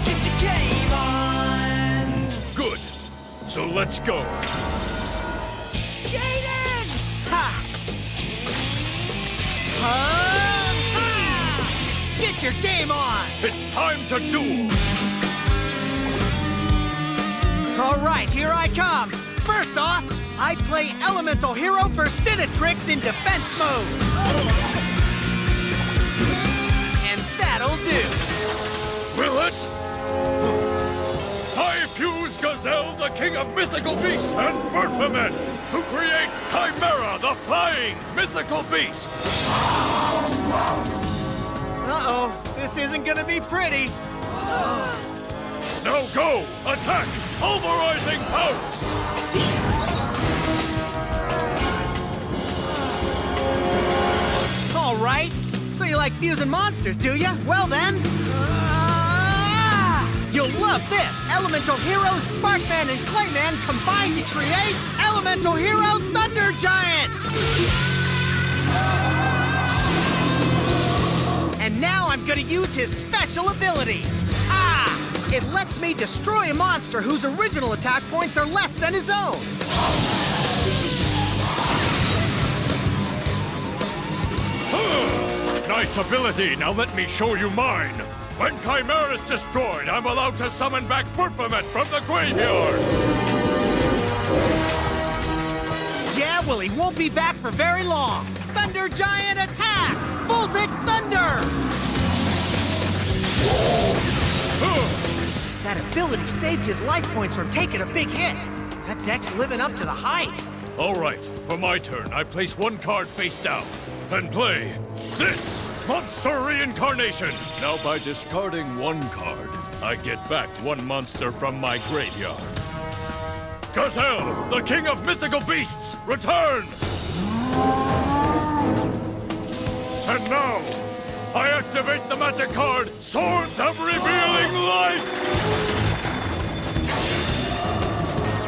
get your game on. Good. So let's go. Jaden! Ha! Ha! Get your game on! It's time to duel. All right, here I come. First off, I play Elemental Hero versus Demitri in defense mode. And that'll do. Will it? I fuse Gazelle, the king of mythical beasts, and Berthamet to create Chimera, the flying mythical beast. Uh-oh, this isn't gonna be pretty. Now go! Attack! Pulverizing pounce! All right, so you like fusing monsters, do you? Well then, you'll love this! Elemental Heroes, Sparkman and Clayman combine to create Elemental Hero Thunder Giant! And now I'm gonna use his special ability. It lets me destroy a monster whose original attack points are less than his own. Nice ability, now let me show you mine. When Chimera is destroyed, I'm allowed to summon back Berthamet from the graveyard. Yeah, well, he won't be back for very long. Thunder Giant attack! Voltic Thunder! That ability saved his life points from taking a big hit. That deck's living up to the hype. All right, for my turn, I place one card face down and play this Monster Reincarnation. Now, by discarding one card, I get back one monster from my graveyard. Gazelle, the king of mythical beasts, return! And now, I activate the magic card, Swords of Revealing Light!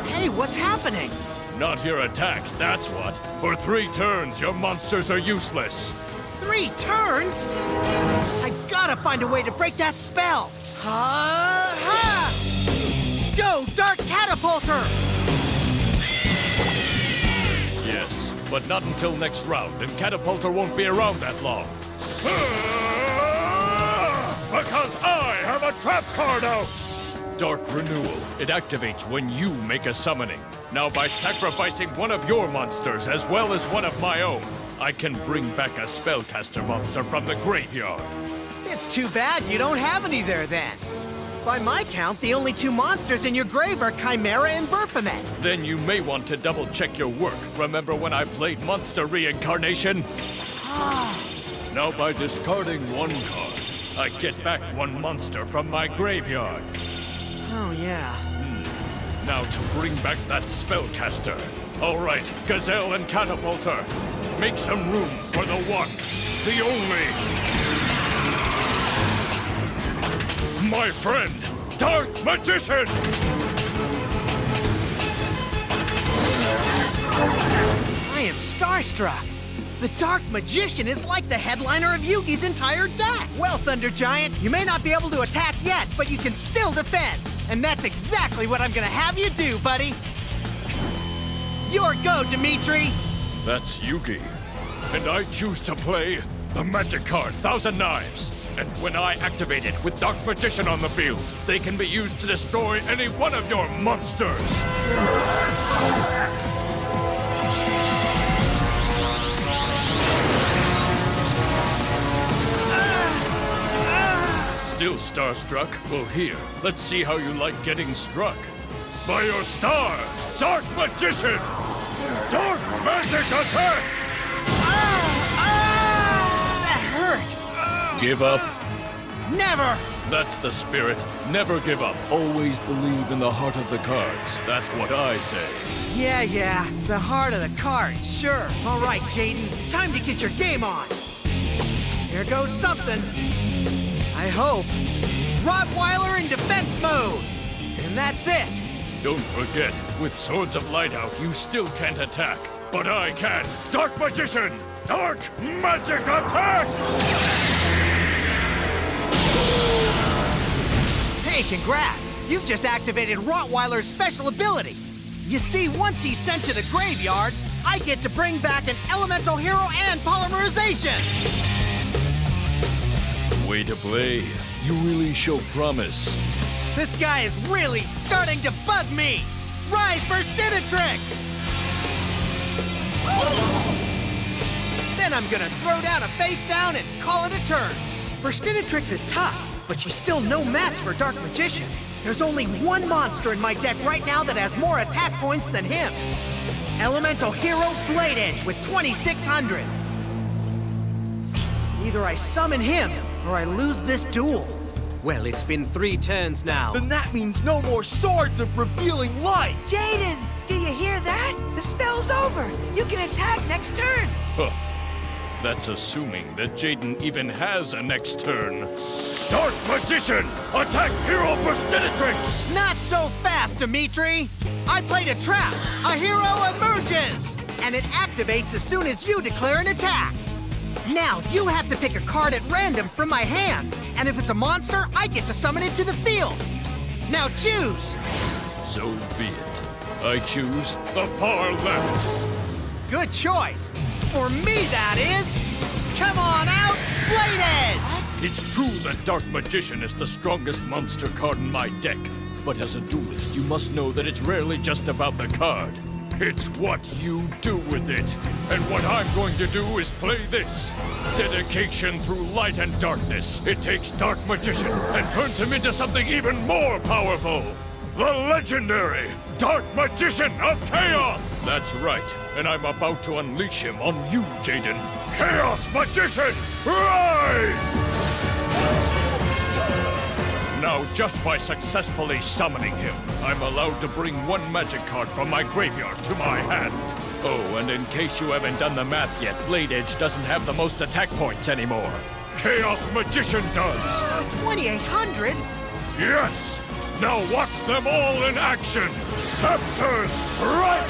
Hey, what's happening? Not your attacks, that's what. For 3 turns, your monsters are useless. 3 turns? I gotta find a way to break that spell. Ha! Go, Dark Catapulter! Yes, but not until next round, and Catapulter won't be around that long. Because I have a trap card out! Dark Renewal. It activates when you make a summoning. Now, by sacrificing one of your monsters as well as one of my own, I can bring back a spellcaster monster from the graveyard. It's too bad you don't have any there then. By my count, the only 2 monsters in your grave are Chimera and Berthamet. Then you may want to double-check your work. Remember when I played Monster Reincarnation? Now, by discarding one card, I get back one monster from my graveyard. Oh, yeah. Now to bring back that spellcaster. All right, Gazelle and Catapulter, make some room for the one, the only. My friend, Dark Magician! I am starstruck. The Dark Magician is like the headliner of Yugi's entire deck. Well, Thunder Giant, you may not be able to attack yet, but you can still defend. And that's exactly what I'm gonna have you do, buddy. Your go, Demitri. That's Yugi. And I choose to play the magic card, Thousand Knives. And when I activate it with Dark Magician on the field, they can be used to destroy any one of your monsters. Still starstruck? Well, here, let's see how you like getting struck. By your star, Dark Magician! Dark Magic Attack! That hurt. Give up? Never! That's the spirit. Never give up. Always believe in the heart of the cards. That's what I say. Yeah, the heart of the card, sure. All right, Jaden, time to get your game on. Here goes something. I hope. Rottweiler in defense mode. And that's it. Don't forget, with Swords of Light out, you still can't attack. But I can. Dark Magician! Dark Magic Attack! Hey, congrats! You've just activated Rottweiler's special ability. You see, once he's sent to the graveyard, I get to bring back an elemental hero and polymerization! Way to play. You really show promise. This guy is really starting to bug me! Rise, Burstinatrix! Then I'm gonna throw down a face down and call it a turn. Burstinatrix is tough, but she's still no match for Dark Magician. There's only one monster in my deck right now that has more attack points than him. Elemental Hero Blade Edge with 2,600. Either I summon him, or I lose this duel. Well, it's been 3 turns now. Then that means no more swords of revealing light! Jaden, do you hear that? The spell's over. You can attack next turn. Huh. That's assuming that Jaden even has a next turn. Dark Magician! Attack Hero Burstinatrix! Not so fast, Demitri! I played a trap! A hero emerges! And it activates as soon as you declare an attack! Now, you have to pick a card at random from my hand, and if it's a monster, I get to summon it to the field! Now choose! So be it. I choose the far left. Good choice! For me, that is! Come on out, Blade Edge! It's true that Dark Magician is the strongest monster card in my deck, but as a duelist, you must know that it's rarely just about the card. It's what you do with it. And what I'm going to do is play this. Dedication through light and darkness. It takes Dark Magician and turns him into something even more powerful. The legendary Dark Magician of Chaos! That's right, and I'm about to unleash him on you, Jaden. Chaos Magician, rise! Now, just by successfully summoning him, I'm allowed to bring one magic card from my graveyard to my hand. Oh, and in case you haven't done the math yet, Blade Edge doesn't have the most attack points anymore. Chaos Magician does! 2,800? Yes! Now watch them all in action! Scepter Strike!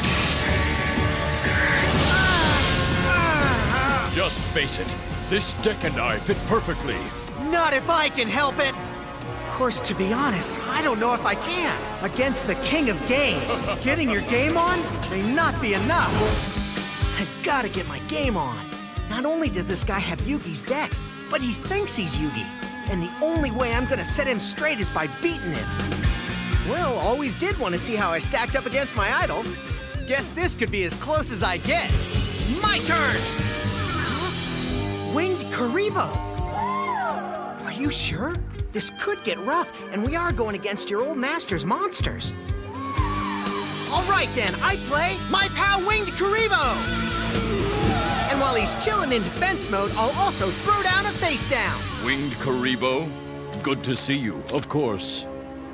Just face it, this deck and I fit perfectly. Not if I can help it! Of course, to be honest, I don't know if I can. Against the King of Games, getting your game on may not be enough. I've got to get my game on. Not only does this guy have Yugi's deck, but he thinks he's Yugi. And the only way I'm gonna set him straight is by beating him. Well, always did want to see how I stacked up against my idol. Guess this could be as close as I get. My turn! Huh? Winged Karibo! Are you sure? This could get rough, and we are going against your old master's monsters. All right then, I play my pal Winged Karibo! And while he's chilling in defense mode, I'll also throw down a face down. Winged Karibo, good to see you, of course.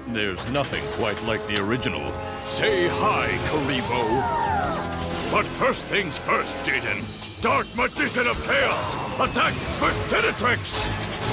There's nothing quite like the original. Say hi, Karibo. But first things first, Jaden. Dark Magician of Chaos, attack Burstinatrix!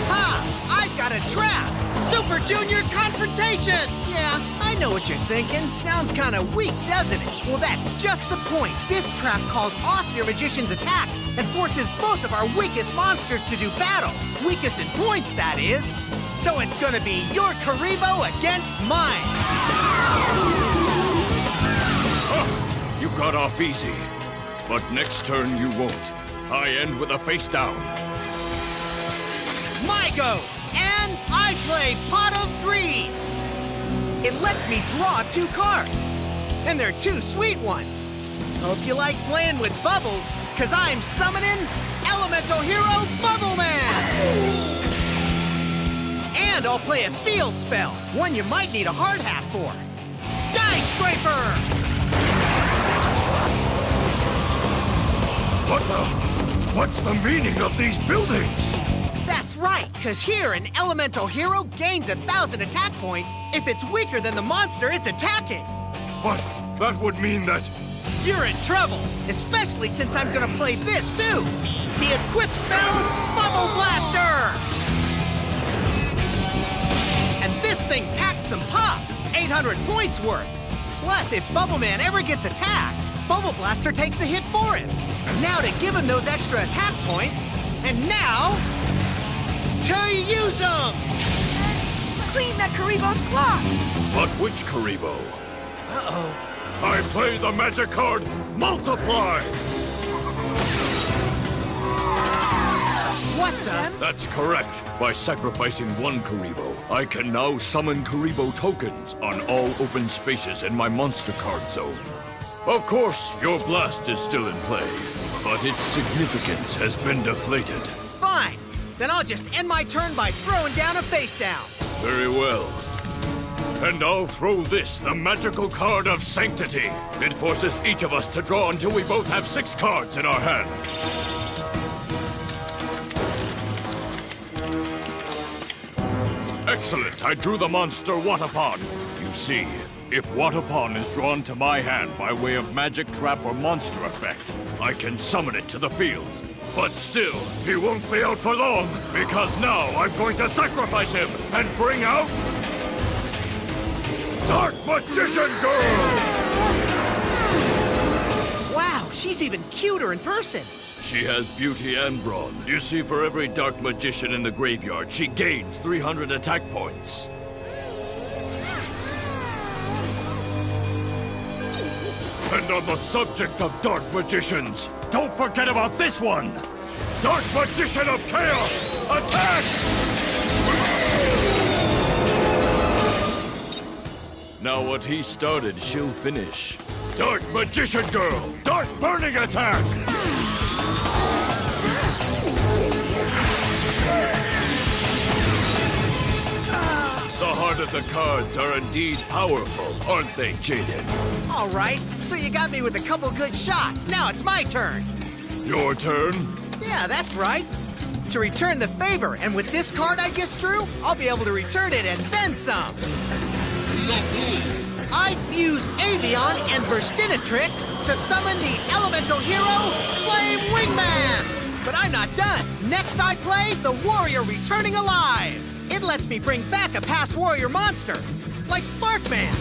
Ha! I've got a trap! Super Junior Confrontation! Yeah, I know what you're thinking. Sounds kind of weak, doesn't it? Well, that's just the point. This trap calls off your magician's attack and forces both of our weakest monsters to do battle. Weakest in points, that is. So it's gonna be your Karibo against mine. You got off easy. But next turn you won't. I end with a face down. My go! And I play Pot of 3! It lets me draw 2 cards. And they're 2 sweet ones. Hope you like playing with bubbles, cause I'm summoning Elemental Hero Bubble Man! And I'll play a field spell, one you might need a hard hat for. Skyscraper! What's the meaning of these buildings? That's right, because here an elemental hero gains 1,000 attack points if it's weaker than the monster it's attacking. But that would mean that... You're in trouble, especially since I'm gonna play this too. The equip spell, Bubble Blaster! And this thing packs some pop, 800 points worth. Plus, if Bubble Man ever gets attacked, Bubble Blaster takes the hit for him. Now to give him those extra attack points, and now to use them! Clean that Karibo's clock. But which Karibo? Uh-oh. I play the magic card Multiply! What the? That's correct. By sacrificing one Karibo, I can now summon Karibo tokens on all open spaces in my monster card zone. Of course, your blast is still in play, but its significance has been deflated. Fine. Then I'll just end my turn by throwing down a face down. Very well. And I'll throw this, the magical card of Sanctity. It forces each of us to draw until we both have 6 cards in our hand. Excellent, I drew the monster Watapon. You see, if Watapon is drawn to my hand by way of magic trap or monster effect, I can summon it to the field. But still, he won't be out for long, because now I'm going to sacrifice him and bring out... Dark Magician Girl! Wow, she's even cuter in person. She has beauty and brawn. You see, for every Dark Magician in the graveyard, she gains 300 attack points. And on the subject of Dark Magicians, don't forget about this one! Dark Magician of Chaos, attack! Now what he started, she'll finish. Dark Magician Girl, Dark Burning Attack! The heart of the cards are indeed powerful, aren't they, Jaden? All right, so you got me with a couple good shots. Now it's my turn. Your turn? Yeah, that's right. To return the favor, and with this card I just drew, I'll be able to return it and then some. I fuse Avion and Burstinatrix to summon the elemental hero, Flame Wingman! But I'm not done. Next I play the Warrior Returning Alive. It lets me bring back a past warrior monster, like Sparkman.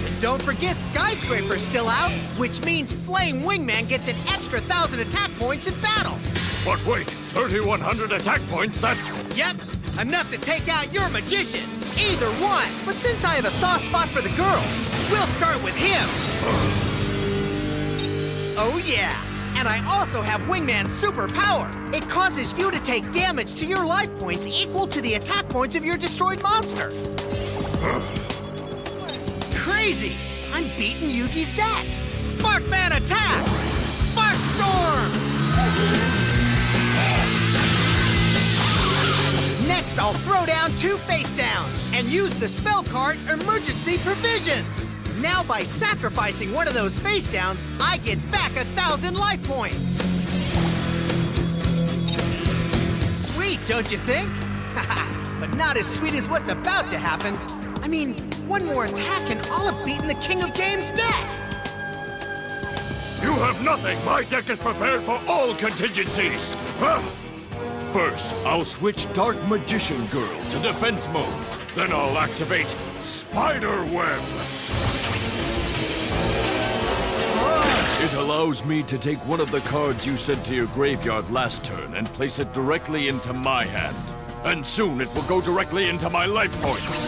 And don't forget Skyscraper's still out, which means Flame Wingman gets an extra 1,000 attack points in battle. But wait, 3,100 attack points, that's... Yep, enough to take out your magician. Either one. But since I have a soft spot for the girl, we'll start with him. Oh yeah, and I also have Wingman's superpower. It causes you to take damage to your life points equal to the attack points of your destroyed monster. Crazy! I'm beating Yugi's dash. Sparkman attack! Spark Storm! Next, I'll throw down 2 face downs and use the spell card Emergency Provisions. Now, by sacrificing one of those face downs, I get back 1,000 life points. Sweet, don't you think? But not as sweet as what's about to happen. I mean, one more attack and I'll have beaten the King of Games' deck. You have nothing! My deck is prepared for all contingencies! Huh? First, I'll switch Dark Magician Girl to defense mode. Then I'll activate Spider Web. It allows me to take one of the cards you sent to your graveyard last turn and place it directly into my hand. And soon it will go directly into my life points.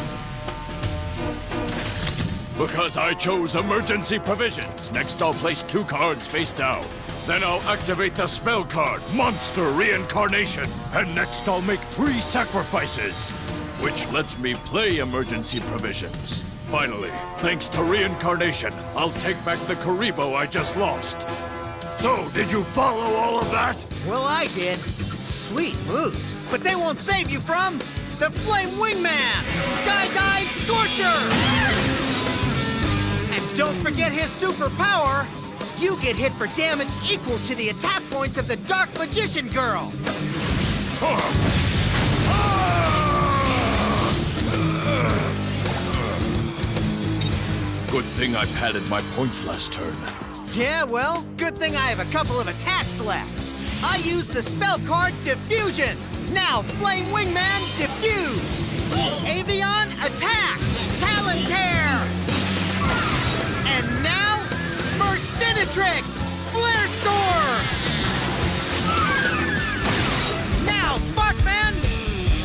Because I chose Emergency Provisions, next I'll place 2 cards face down. Then I'll activate the spell card, Monster Reincarnation. And next I'll make 3 sacrifices, which lets me play Emergency Provisions. Finally, thanks to Reincarnation, I'll take back the Karibo I just lost. So, did you follow all of that? Well, I did. Sweet moves. But they won't save you from the Flame Wingman! Skydive Scorcher! And don't forget his superpower. You get hit for damage equal to the attack points of the Dark Magician Girl. Good thing I padded my points last turn. Yeah, well, good thing I have a couple of attacks left. I use the spell card Diffusion. Now, Flame Wingman, diffuse. Avion, attack. Talon Tear. And now, Burstinatrix, Flare Storm. Now, Sparkman,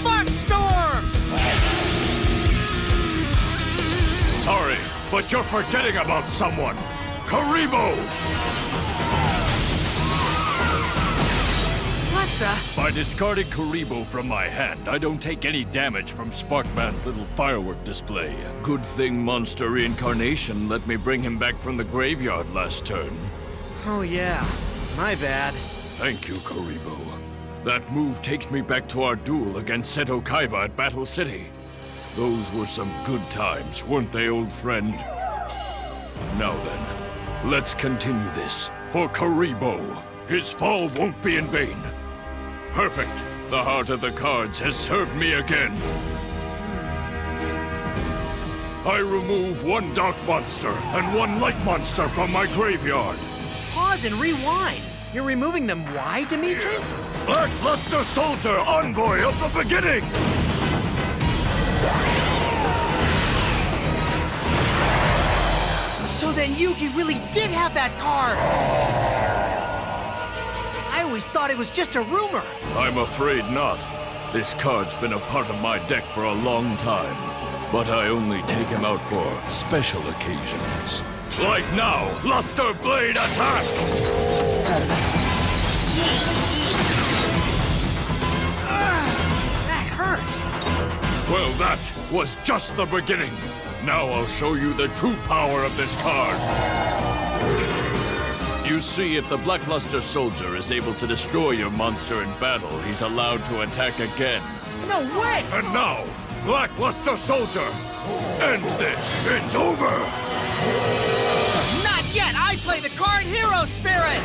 Spark Storm. but you're forgetting about someone. Karibo! What the? By discarding Karibo from my hand, I don't take any damage from Sparkman's little firework display. Good thing Monster Reincarnation let me bring him back from the graveyard last turn. Oh yeah, my bad. Thank you, Karibo. That move takes me back to our duel against Seto Kaiba at Battle City. Those were some good times, weren't they, old friend? Now then, let's continue this. For Karibo, his fall won't be in vain. Perfect. The heart of the cards has served me again. I remove one dark monster and one light monster from my graveyard. Pause and rewind. You're removing them why, Demitri? Blackluster Soldier, envoy of the beginning! So then Yugi really did have that card! I always thought it was just a rumor. I'm afraid not. This card's been a part of my deck for a long time, but I only take him out for special occasions. Like now, Luster Blade attack! That hurt. Well, that was just the beginning. Now I'll show you the true power of this card. You see, if the Blackluster Soldier is able to destroy your monster in battle, he's allowed to attack again. No way! And now, Blackluster Soldier, end this. It's over! Not yet! I play the card Hero Spirit!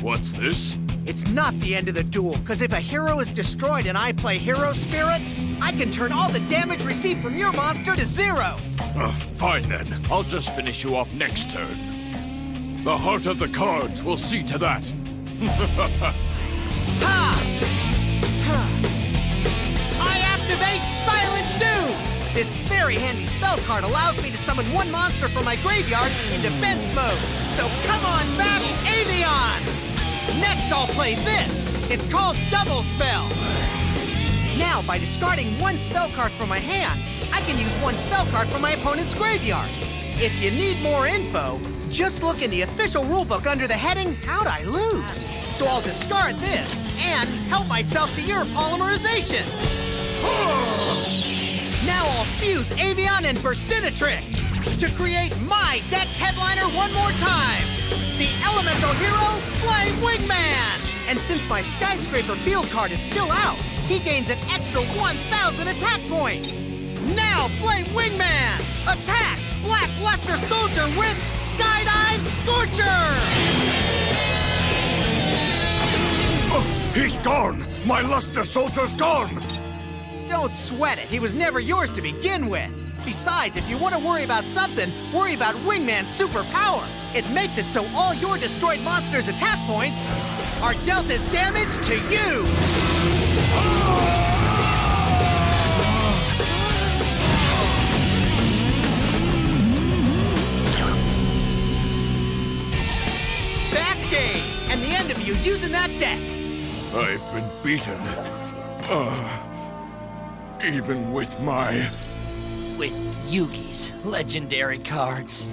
What's this? It's not the end of the duel, because if a hero is destroyed and I play Hero Spirit, I can turn all the damage received from your monster to 0. Fine then. I'll just finish you off next turn. The heart of the cards will see to that. Ha! I activate Silent Doom! This very handy spell card allows me to summon one monster from my graveyard in defense mode. So come on back, Avion! Next, I'll play this. It's called Double Spell. Now, by discarding one spell card from my hand, I can use one spell card from my opponent's graveyard. If you need more info, just look in the official rulebook under the heading, How'd I Lose? So I'll discard this and help myself to your polymerization. Now I'll fuse Avion and Burstinatrix to create my deck's headliner one more time. The elemental hero, Flame Wingman! And since my Skyscraper field card is still out, he gains an extra 1,000 attack points! Now, Flame Wingman! Attack! Blackluster Soldier with Skydive Scorcher! Oh, he's gone! My Luster Soldier's gone! Don't sweat it, he was never yours to begin with. Besides, if you want to worry about something, worry about Wingman's superpower. It makes it so all your destroyed monsters' attack points are dealt as damage to you. That's game, and the end of you using that deck. I've been beaten. Even with my... With Yugi's legendary cards.